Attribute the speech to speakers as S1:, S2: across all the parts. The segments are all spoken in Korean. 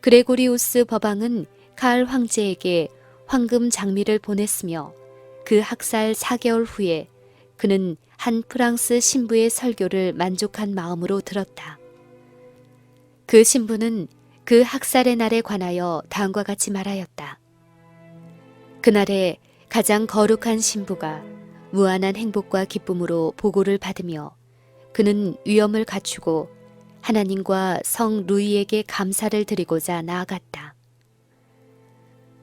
S1: 그레고리우스 법왕은 칼 황제에게 황금 장미를 보냈으며 그 학살 4개월 후에 그는 한 프랑스 신부의 설교를 만족한 마음으로 들었다. 그 신부는 그 학살의 날에 관하여 다음과 같이 말하였다. 그날에 가장 거룩한 신부가 무한한 행복과 기쁨으로 보고를 받으며 그는 위엄을 갖추고 하나님과 성 루이에게 감사를 드리고자 나아갔다.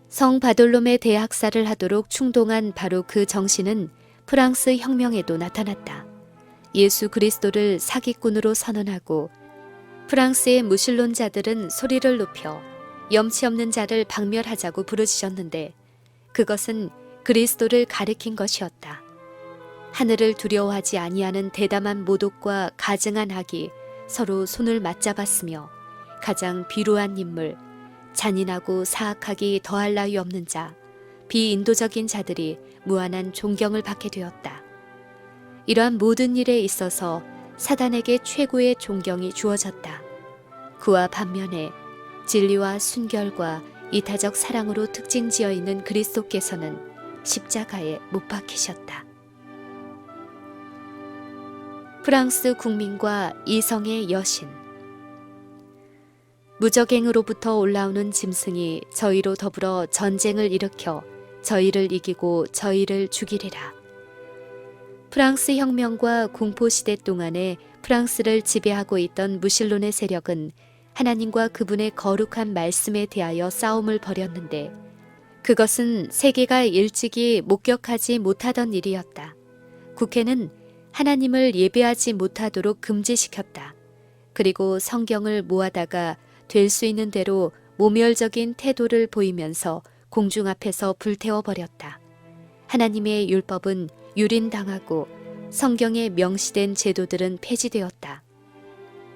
S1: 성 바돌롬의 대학살을 하도록 충동한 바로 그 정신은 프랑스 혁명에도 나타났다. 예수 그리스도를 사기꾼으로 선언하고 프랑스의 무신론자들은 소리를 높여 염치 없는 자를 박멸하자고 부르짖었는데 그것은 그리스도를 가리킨 것이었다. 하늘을 두려워하지 아니하는 대담한 모독과 가증한 악이 서로 손을 맞잡았으며 가장 비루한 인물, 잔인하고 사악하기 더할 나위 없는 자, 비인도적인 자들이 무한한 존경을 받게 되었다. 이러한 모든 일에 있어서 사단에게 최고의 존경이 주어졌다. 그와 반면에 진리와 순결과 이타적 사랑으로 특징지어 있는 그리스도께서는 십자가에 못 박히셨다. 프랑스 국민과 이성의 여신. 무적행으로부터 올라오는 짐승이 저희로 더불어 전쟁을 일으켜 저희를 이기고 저희를 죽이리라. 프랑스 혁명과 공포시대 동안에 프랑스를 지배하고 있던 무신론의 세력은 하나님과 그분의 거룩한 말씀에 대하여 싸움을 벌였는데 그것은 세계가 일찍이 목격하지 못하던 일이었다. 국회는 하나님을 예배하지 못하도록 금지시켰다. 그리고 성경을 모아다가 될 수 있는 대로 모멸적인 태도를 보이면서 공중 앞에서 불태워버렸다. 하나님의 율법은 유린당하고 성경에 명시된 제도들은 폐지되었다.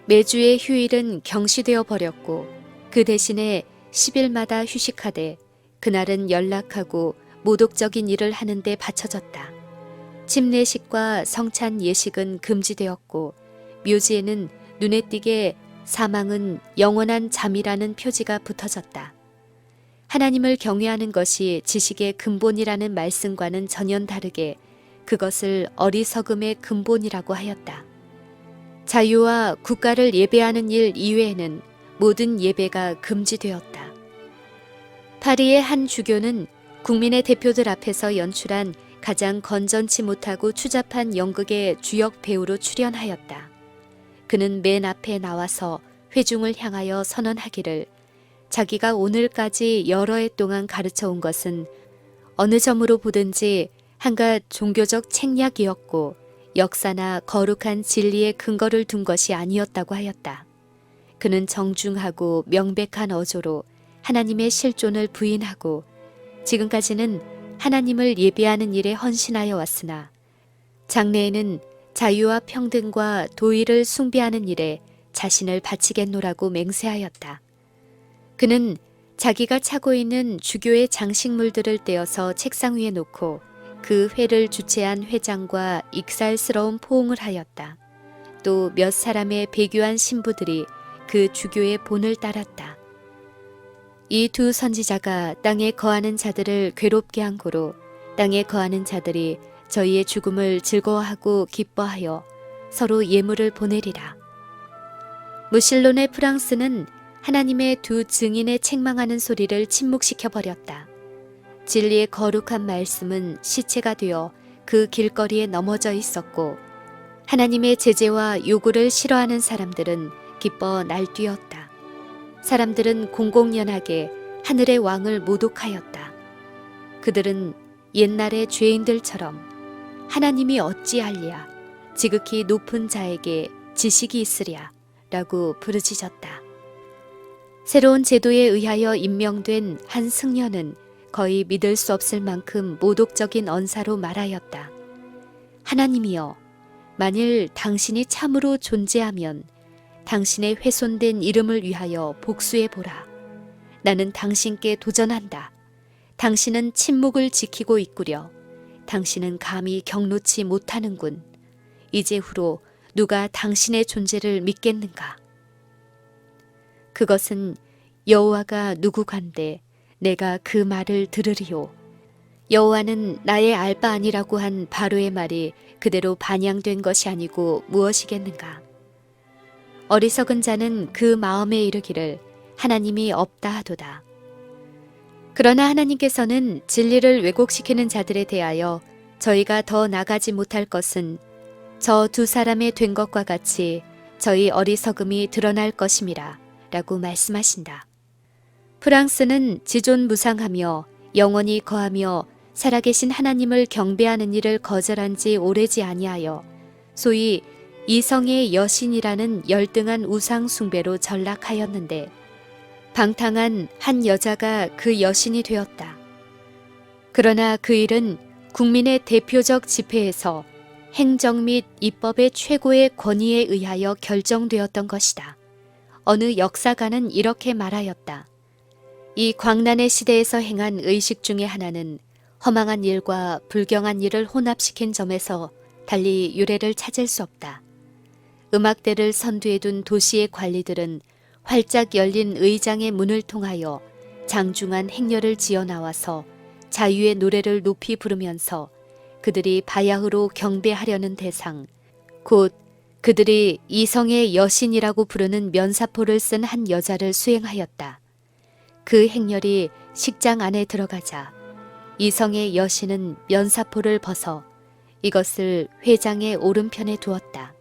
S1: 매주의 휴일은 경시되어 버렸고 그 대신에 10일마다 휴식하되 그날은 연락하고 모독적인 일을 하는데 바쳐졌다. 침례식과 성찬 예식은 금지되었고 묘지에는 눈에 띄게 사망은 영원한 잠이라는 표지가 붙어졌다. 하나님을 경외하는 것이 지식의 근본이라는 말씀과는 전혀 다르게 그것을 어리석음의 근본이라고 하였다. 자유와 국가를 예배하는 일 이외에는 모든 예배가 금지되었다. 파리의 한 주교는 국민의 대표들 앞에서 연출한 가장 건전치 못하고 추잡한 연극의 주역 배우로 출연하였다. 그는 맨 앞에 나와서 회중을 향하여 선언하기를 자기가 오늘까지 여러 해 동안 가르쳐 온 것은 어느 점으로 보든지 한갓 종교적 책략이었고 역사나 거룩한 진리의 근거를 둔 것이 아니었다고 하였다. 그는 정중하고 명백한 어조로 하나님의 실존을 부인하고 지금까지는 하나님을 예배하는 일에 헌신하여 왔으나 장래에는 자유와 평등과 도의를 숭배하는 일에 자신을 바치겠노라고 맹세하였다. 그는 자기가 차고 있는 주교의 장식물들을 떼어서 책상 위에 놓고 그 회를 주최한 회장과 익살스러운 포옹을 하였다. 또 몇 사람의 배교한 신부들이 그 주교의 본을 따랐다. 이 두 선지자가 땅에 거하는 자들을 괴롭게 한 고로 땅에 거하는 자들이 저희의 죽음을 즐거워하고 기뻐하여 서로 예물을 보내리라. 무신론의 프랑스는 하나님의 두 증인의 책망하는 소리를 침묵시켜 버렸다. 진리의 거룩한 말씀은 시체가 되어 그 길거리에 넘어져 있었고 하나님의 제재와 요구를 싫어하는 사람들은 기뻐 날뛰었다. 사람들은 공공연하게 하늘의 왕을 모독하였다. 그들은 옛날의 죄인들처럼 하나님이 어찌할랴 지극히 높은 자에게 지식이 있으랴 라고 부르짖었다. 새로운 제도에 의하여 임명된 한 승려는 거의 믿을 수 없을 만큼 모독적인 언사로 말하였다. 하나님이여, 만일 당신이 참으로 존재하면 당신의 훼손된 이름을 위하여 복수해보라. 나는 당신께 도전한다. 당신은 침묵을 지키고 있구려. 당신은 감히 격노치 못하는군. 이제후로 누가 당신의 존재를 믿겠는가? 그것은 여호와가 누구간데 내가 그 말을 들으리요. 여호와는 나의 알 바 아니라고 한 바로의 말이 그대로 반영된 것이 아니고 무엇이겠는가. 어리석은 자는 그 마음에 이르기를 하나님이 없다 하도다. 그러나 하나님께서는 진리를 왜곡시키는 자들에 대하여 저희가 더 나가지 못할 것은 저 두 사람의 된 것과 같이 저희 어리석음이 드러날 것임이라 라고 말씀하신다. 프랑스는 지존무상하며 영원히 거하며 살아계신 하나님을 경배하는 일을 거절한 지 오래지 아니하여 소위 이성의 여신이라는 열등한 우상 숭배로 전락하였는데 방탕한 한 여자가 그 여신이 되었다. 그러나 그 일은 국민의 대표적 집회에서 행정 및 입법의 최고의 권위에 의하여 결정되었던 것이다. 어느 역사가는 이렇게 말하였다. 이 광란의 시대에서 행한 의식 중의 하나는 허망한 일과 불경한 일을 혼합시킨 점에서 달리 유래를 찾을 수 없다. 음악대를 선두에 둔 도시의 관리들은 활짝 열린 의장의 문을 통하여 장중한 행렬을 지어 나와서 자유의 노래를 높이 부르면서 그들이 바야흐로 경배하려는 대상, 곧 그들이 이성의 여신이라고 부르는 면사포를 쓴 한 여자를 수행하였다. 그 행렬이 식장 안에 들어가자 이성의 여신은 면사포를 벗어 이것을 회장의 오른편에 두었다.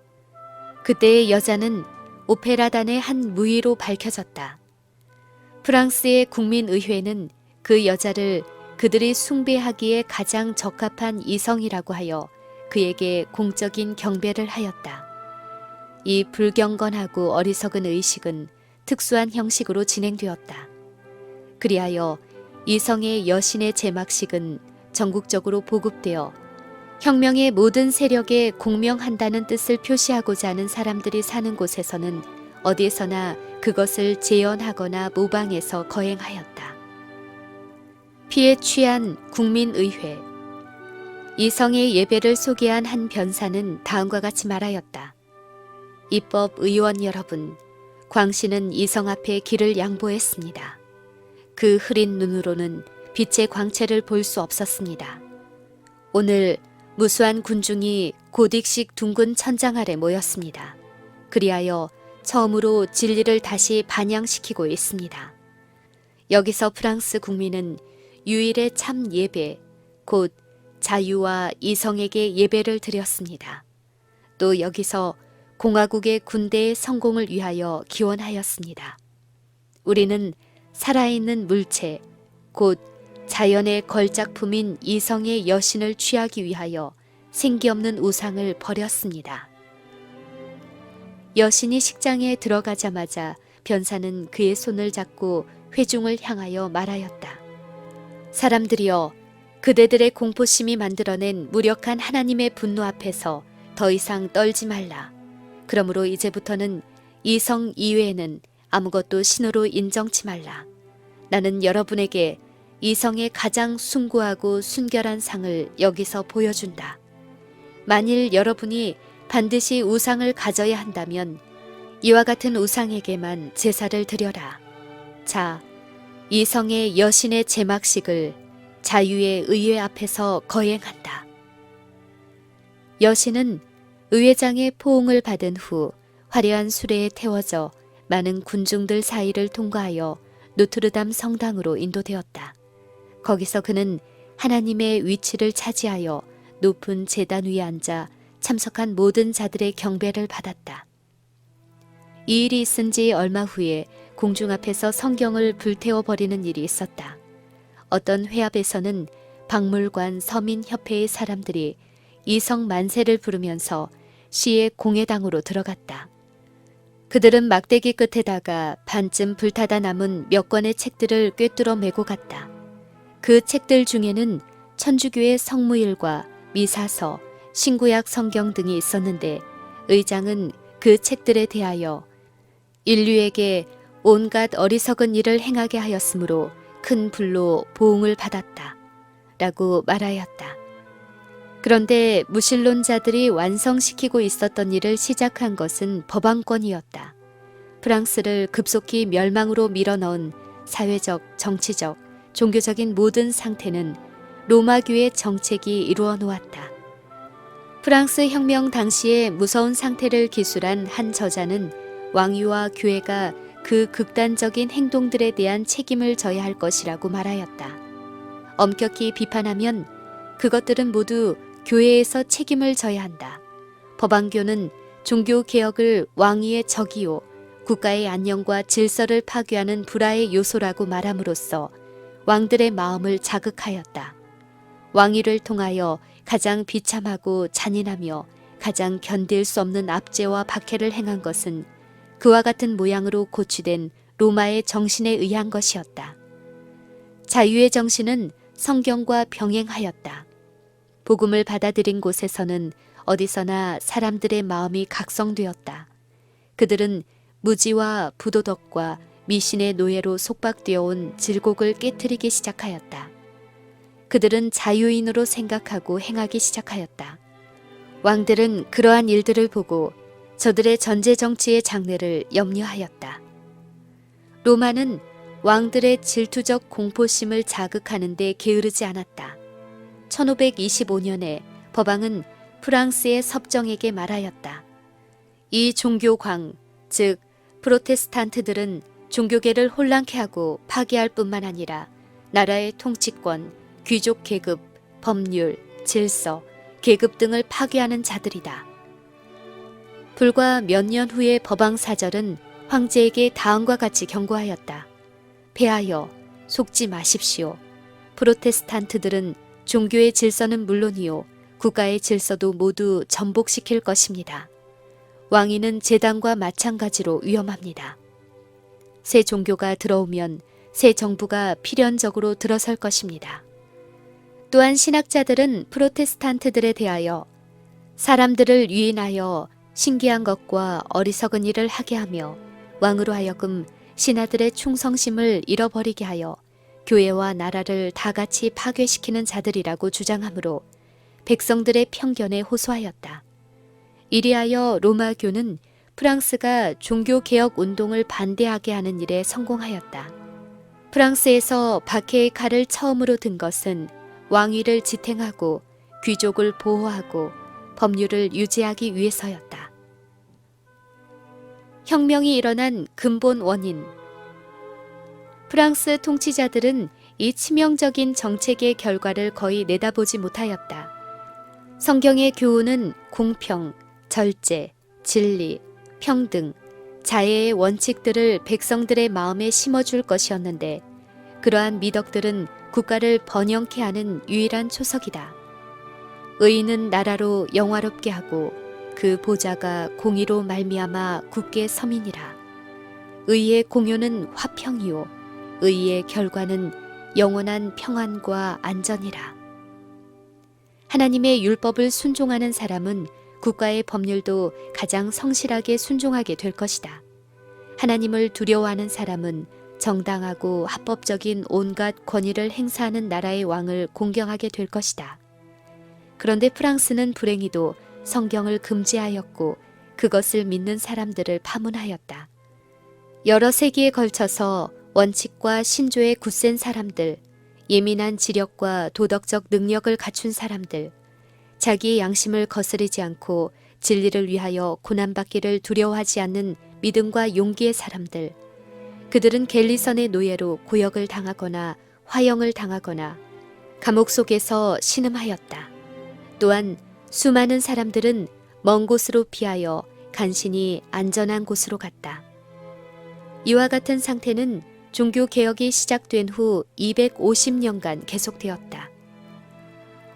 S1: 그때의 여자는 오페라단의 한 무희로 밝혀졌다. 프랑스의 국민의회는 그 여자를 그들이 숭배하기에 가장 적합한 이성이라고 하여 그에게 공적인 경배를 하였다. 이 불경건하고 어리석은 의식은 특수한 형식으로 진행되었다. 그리하여 이성의 여신의 제막식은 전국적으로 보급되어 혁명의 모든 세력에 공명한다는 뜻을 표시하고자 하는 사람들이 사는 곳에서는 어디에서나 그것을 재현하거나 모방해서 거행하였다. 피에 취한 국민의회. 이성의 예배를 소개한 한 변사는 다음과 같이 말하였다. 입법의원 여러분, 광씨는 이성 앞에 길을 양보했습니다. 그 흐린 눈으로는 빛의 광채를 볼 수 없었습니다. 오늘 무수한 군중이 고딕식 둥근 천장 아래 모였습니다. 그리하여 처음으로 진리를 다시 반영시키고 있습니다. 여기서 프랑스 국민은 유일의 참 예배, 곧 자유와 이성에게 예배를 드렸습니다. 또 여기서 공화국의 군대의 성공을 위하여 기원하였습니다. 우리는 살아있는 물체, 곧 자연의 걸작품인 이성의 여신을 취하기 위하여 생기없는 우상을 버렸습니다. 여신이 식장에 들어가자마자 변사는 그의 손을 잡고 회중을 향하여 말하였다. 사람들이여, 그대들의 공포심이 만들어낸 무력한 하나님의 분노 앞에서 더 이상 떨지 말라. 그러므로 이제부터는 이성 이외에는 아무것도 신으로 인정치 말라. 나는 여러분에게 이성의 가장 숭고하고 순결한 상을 여기서 보여준다. 만일 여러분이 반드시 우상을 가져야 한다면 이와 같은 우상에게만 제사를 드려라. 자, 이성의 여신의 제막식을 자유의 의회 앞에서 거행한다. 여신은 의회장의 포옹을 받은 후 화려한 수레에 태워져 많은 군중들 사이를 통과하여 노트르담 성당으로 인도되었다. 거기서 그는 하나님의 위치를 차지하여 높은 제단 위에 앉아 참석한 모든 자들의 경배를 받았다. 이 일이 있은 지 얼마 후에 공중 앞에서 성경을 불태워버리는 일이 있었다. 어떤 회합에서는 박물관 서민협회의 사람들이 이성 만세를 부르면서 시의 공회당으로 들어갔다. 그들은 막대기 끝에다가 반쯤 불타다 남은 몇 권의 책들을 꿰뚫어 메고 갔다. 그 책들 중에는 천주교의 성무일과 미사서, 신구약 성경 등이 있었는데 의장은 그 책들에 대하여 인류에게 온갖 어리석은 일을 행하게 하였으므로 큰 불로 보응을 받았다. 라고 말하였다. 그런데 무신론자들이 완성시키고 있었던 일을 시작한 것은 법왕권이었다. 프랑스를 급속히 멸망으로 밀어넣은 사회적, 정치적, 종교적인 모든 상태는 로마교의 정책이 이루어 놓았다. 프랑스 혁명 당시의 무서운 상태를 기술한 한 저자는 왕위와 교회가 그 극단적인 행동들에 대한 책임을 져야 할 것이라고 말하였다. 엄격히 비판하면 그것들은 모두 교회에서 책임을 져야 한다. 법왕교는 종교개혁을 왕위의 적이요 국가의 안녕과 질서를 파괴하는 불화의 요소라고 말함으로써 왕들의 마음을 자극하였다. 왕위를 통하여 가장 비참하고 잔인하며 가장 견딜 수 없는 압제와 박해를 행한 것은 그와 같은 모양으로 고취된 로마의 정신에 의한 것이었다. 자유의 정신은 성경과 병행하였다. 복음을 받아들인 곳에서는 어디서나 사람들의 마음이 각성되었다. 그들은 무지와 부도덕과 미신의 노예로 속박되어 온 질곡을 깨트리기 시작하였다. 그들은 자유인으로 생각하고 행하기 시작하였다. 왕들은 그러한 일들을 보고 저들의 전제 정치의 장래를 염려하였다. 로마는 왕들의 질투적 공포심을 자극하는 데 게으르지 않았다. 1525년에 법왕은 프랑스의 섭정에게 말하였다. 이 종교광, 즉 프로테스탄트들은 종교계를 혼란케 하고 파괴할 뿐만 아니라 나라의 통치권, 귀족 계급, 법률, 질서, 계급 등을 파괴하는 자들이다. 불과 몇 년 후에 법왕사절은 황제에게 다음과 같이 경고하였다. 폐하여 속지 마십시오. 프로테스탄트들은 종교의 질서는 물론이요 국가의 질서도 모두 전복시킬 것입니다. 왕위는 제단과 마찬가지로 위험합니다. 새 종교가 들어오면 새 정부가 필연적으로 들어설 것입니다. 또한 신학자들은 프로테스탄트들에 대하여 사람들을 유인하여 신기한 것과 어리석은 일을 하게 하며 왕으로 하여금 신하들의 충성심을 잃어버리게 하여 교회와 나라를 다 같이 파괴시키는 자들이라고 주장하므로 백성들의 편견에 호소하였다. 이리하여 로마교는 프랑스가 종교개혁 운동을 반대하게 하는 일에 성공하였다. 프랑스에서 박해의 칼을 처음으로 든 것은 왕위를 지탱하고 귀족을 보호하고 법률을 유지하기 위해서였다. 혁명이 일어난 근본 원인. 프랑스 통치자들은 이 치명적인 정책의 결과를 거의 내다보지 못하였다. 성경의 교훈은 공평, 절제, 진리, 평등, 자애의 원칙들을 백성들의 마음에 심어줄 것이었는데 그러한 미덕들은 국가를 번영케 하는 유일한 초석이다. 의인은 나라로 영화롭게 하고 그 보좌가 공의로 말미암아 굳게 서민이라. 의의 공효는 화평이요 의의 결과는 영원한 평안과 안전이라. 하나님의 율법을 순종하는 사람은 국가의 법률도 가장 성실하게 순종하게 될 것이다. 하나님을 두려워하는 사람은 정당하고 합법적인 온갖 권위를 행사하는 나라의 왕을 공경하게 될 것이다. 그런데 프랑스는 불행히도 성경을 금지하였고 그것을 믿는 사람들을 파문하였다. 여러 세기에 걸쳐서 원칙과 신조에 굳센 사람들, 예민한 지력과 도덕적 능력을 갖춘 사람들, 자기의 양심을 거스르지 않고 진리를 위하여 고난받기를 두려워하지 않는 믿음과 용기의 사람들, 그들은 갤리선의 노예로 고역을 당하거나 화형을 당하거나 감옥 속에서 신음하였다. 또한 수많은 사람들은 먼 곳으로 피하여 간신히 안전한 곳으로 갔다. 이와 같은 상태는 종교개혁이 시작된 후 250년간 계속되었다.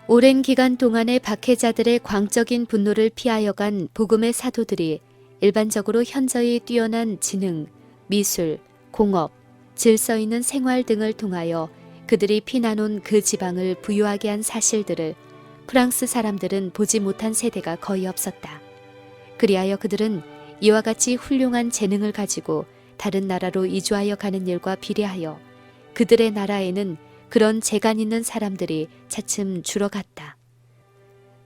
S1: 오랜 기간 동안의 박해자들의 광적인 분노를 피하여 간 복음의 사도들이 일반적으로 현저히 뛰어난 지능, 미술, 공업, 질서 있는 생활 등을 통하여 그들이 피나놓은 그 지방을 부유하게 한 사실들을 프랑스 사람들은 보지 못한 세대가 거의 없었다. 그리하여 그들은 이와 같이 훌륭한 재능을 가지고 다른 나라로 이주하여 가는 일과 비례하여 그들의 나라에는 그런 재간 있는 사람들이 차츰 줄어갔다.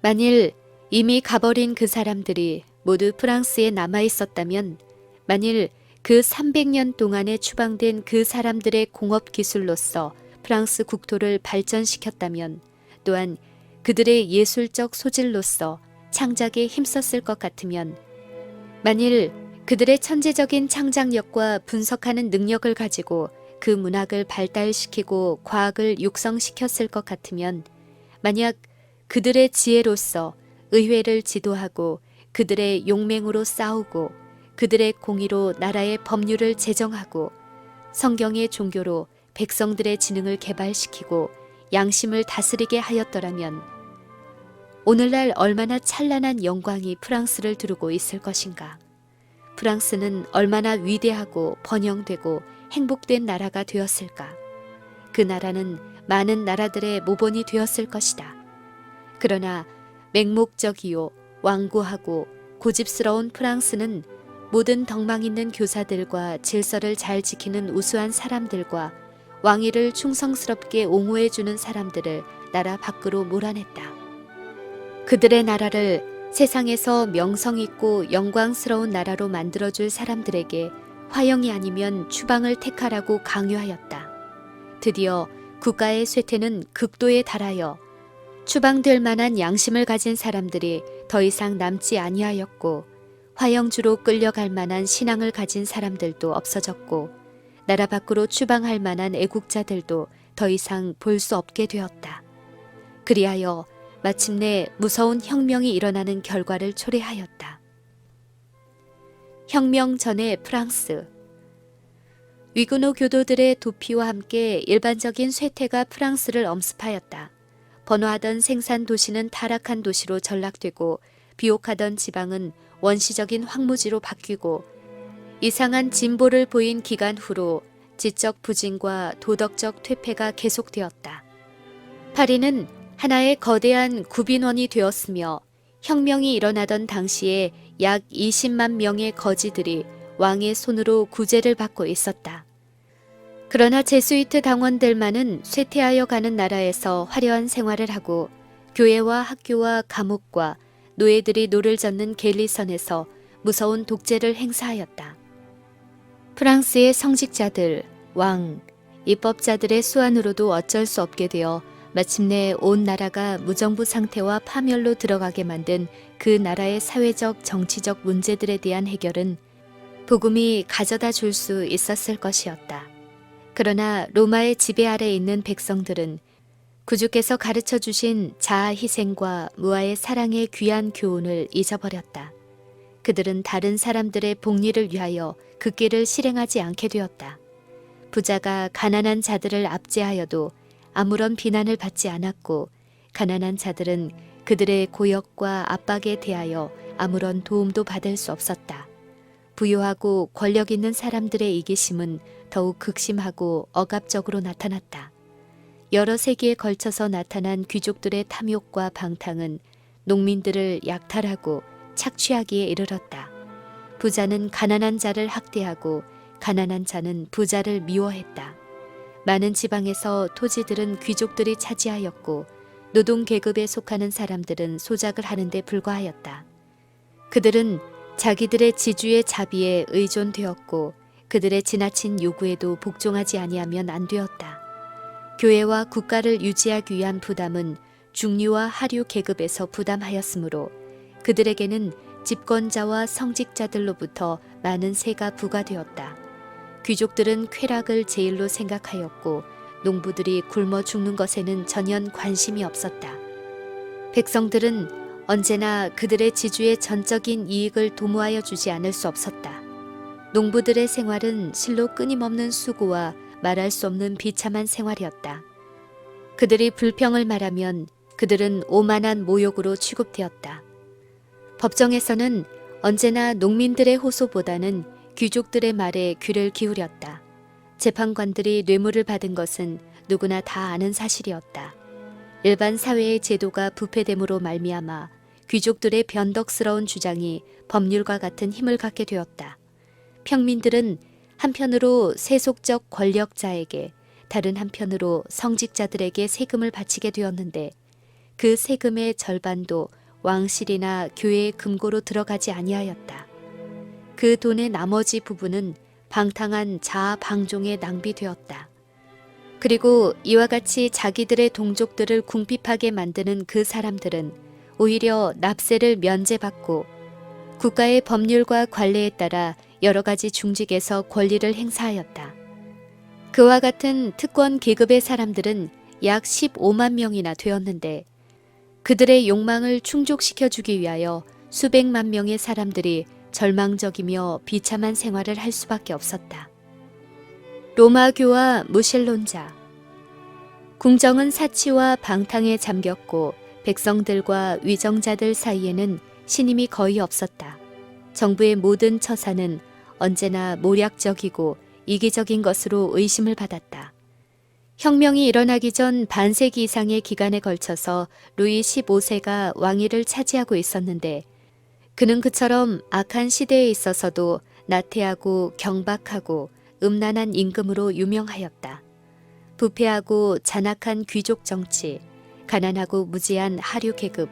S1: 만일 이미 가버린 그 사람들이 모두 프랑스에 남아 있었다면, 만일 그 300년 동안에 추방된 그 사람들의 공업 기술로서 프랑스 국토를 발전시켰다면 또한 그들의 예술적 소질로서 창작에 힘썼을 것 같으면 만일 그들의 천재적인 창작력과 분석하는 능력을 가지고 그 문학을 발달시키고 과학을 육성시켰을 것 같으면 만약 그들의 지혜로서 의회를 지도하고 그들의 용맹으로 싸우고 그들의 공의로 나라의 법률을 제정하고 성경의 종교로 백성들의 지능을 개발시키고 양심을 다스리게 하였더라면 오늘날 얼마나 찬란한 영광이 프랑스를 두르고 있을 것인가. 프랑스는 얼마나 위대하고 번영되고 행복된 나라가 되었을까. 그 나라는 많은 나라들의 모본이 되었을 것이다. 그러나 맹목적이요 완고하고 고집스러운 프랑스는 모든 덕망 있는 교사들과 질서를 잘 지키는 우수한 사람들과 왕위를 충성스럽게 옹호해주는 사람들을 나라 밖으로 몰아냈다. 그들의 나라를 세상에서 명성 있고 영광스러운 나라로 만들어줄 사람들에게 화형이 아니면 추방을 택하라고 강요하였다. 드디어 국가의 쇠퇴는 극도에 달하여 추방될 만한 양심을 가진 사람들이 더 이상 남지 아니하였고 화형주로 끌려갈 만한 신앙을 가진 사람들도 없어졌고 나라 밖으로 추방할 만한 애국자들도 더 이상 볼 수 없게 되었다. 그리하여 마침내 무서운 혁명이 일어나는 결과를 초래하였다. 혁명 전의 프랑스. 위구노 교도들의 도피와 함께 일반적인 쇠퇴가 프랑스를 엄습하였다. 번화하던 생산 도시는 타락한 도시로 전락되고 비옥하던 지방은 원시적인 황무지로 바뀌고 이상한 진보를 보인 기간 후로 지적 부진과 도덕적 퇴폐가 계속되었다. 파리는 하나의 거대한 구빈원이 되었으며 혁명이 일어나던 당시에 약 20만 명의 거지들이 왕의 손으로 구제를 받고 있었다. 그러나 제수이트 당원들만은 쇠퇴하여 가는 나라에서 화려한 생활을 하고 교회와 학교와 감옥과 노예들이 노를 젓는 갤리선에서 무서운 독재를 행사하였다. 프랑스의 성직자들, 왕, 입법자들의 수완으로도 어쩔 수 없게 되어 마침내 온 나라가 무정부 상태와 파멸로 들어가게 만든 그 나라의 사회적, 정치적 문제들에 대한 해결은 복음이 가져다 줄 수 있었을 것이었다. 그러나 로마의 지배 아래 있는 백성들은 구주께서 가르쳐 주신 자아 희생과 무아의 사랑의 귀한 교훈을 잊어버렸다. 그들은 다른 사람들의 복리를 위하여 그 길을 실행하지 않게 되었다. 부자가 가난한 자들을 압제하여도 아무런 비난을 받지 않았고 가난한 자들은 그들의 고역과 압박에 대하여 아무런 도움도 받을 수 없었다. 부유하고 권력 있는 사람들의 이기심은 더욱 극심하고 억압적으로 나타났다. 여러 세기에 걸쳐서 나타난 귀족들의 탐욕과 방탕은 농민들을 약탈하고 착취하기에 이르렀다. 부자는 가난한 자를 학대하고 가난한 자는 부자를 미워했다. 많은 지방에서 토지들은 귀족들이 차지하였고 노동 계급에 속하는 사람들은 소작을 하는 데 불과하였다. 그들은 자기들의 지주의 자비에 의존되었고 그들의 지나친 요구에도 복종하지 아니하면 안 되었다. 교회와 국가를 유지하기 위한 부담은 중류와 하류 계급에서 부담하였으므로 그들에게는 집권자와 성직자들로부터 많은 세가 부과되었다. 귀족들은 쾌락을 제일로 생각하였고 농부들이 굶어 죽는 것에는 전혀 관심이 없었다. 백성들은 언제나 그들의 지주의 전적인 이익을 도모하여 주지 않을 수 없었다. 농부들의 생활은 실로 끊임없는 수고와 말할 수 없는 비참한 생활이었다. 그들이 불평을 말하면 그들은 오만한 모욕으로 취급되었다. 법정에서는 언제나 농민들의 호소보다는 귀족들의 말에 귀를 기울였다. 재판관들이 뇌물을 받은 것은 누구나 다 아는 사실이었다. 일반 사회의 제도가 부패됨으로 말미암아 귀족들의 변덕스러운 주장이 법률과 같은 힘을 갖게 되었다. 평민들은 한편으로 세속적 권력자에게 다른 한편으로 성직자들에게 세금을 바치게 되었는데 그 세금의 절반도 왕실이나 교회의 금고로 들어가지 아니하였다. 그 돈의 나머지 부분은 방탕한 자아 방종에 낭비되었다. 그리고 이와 같이 자기들의 동족들을 궁핍하게 만드는 그 사람들은 오히려 납세를 면제받고 국가의 법률과 관례에 따라 여러 가지 중직에서 권리를 행사하였다. 그와 같은 특권 계급의 사람들은 약 15만 명이나 되었는데 그들의 욕망을 충족시켜주기 위하여 수백만 명의 사람들이 절망적이며 비참한 생활을 할 수밖에 없었다. 로마교와 무신론자. 궁정은 사치와 방탕에 잠겼고 백성들과 위정자들 사이에는 신임이 거의 없었다. 정부의 모든 처사는 언제나 모략적이고 이기적인 것으로 의심을 받았다. 혁명이 일어나기 전 반세기 이상의 기간에 걸쳐서 루이 15세가 왕위를 차지하고 있었는데 그는 그처럼 악한 시대에 있어서도 나태하고 경박하고 음란한 임금으로 유명하였다. 부패하고 잔악한 귀족 정치, 가난하고 무지한 하류 계급,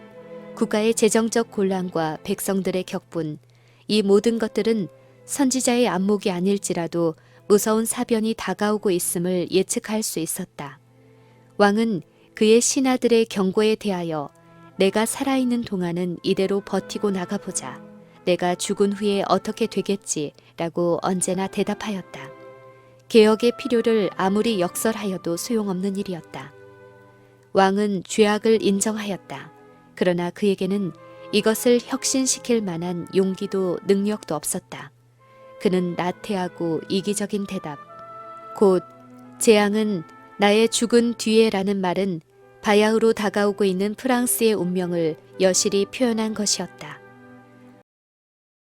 S1: 국가의 재정적 곤란과 백성들의 격분, 이 모든 것들은 선지자의 안목이 아닐지라도 무서운 사변이 다가오고 있음을 예측할 수 있었다. 왕은 그의 신하들의 경고에 대하여 내가 살아있는 동안은 이대로 버티고 나가보자. 내가 죽은 후에 어떻게 되겠지? 라고 언제나 대답하였다. 개혁의 필요를 아무리 역설하여도 소용없는 일이었다. 왕은 죄악을 인정하였다. 그러나 그에게는 이것을 혁신시킬 만한 용기도 능력도 없었다. 그는 나태하고 이기적인 대답, 곧 재앙은 나의 죽은 뒤에라는 말은 바야흐로 다가오고 있는 프랑스의 운명을 여실히 표현한 것이었다.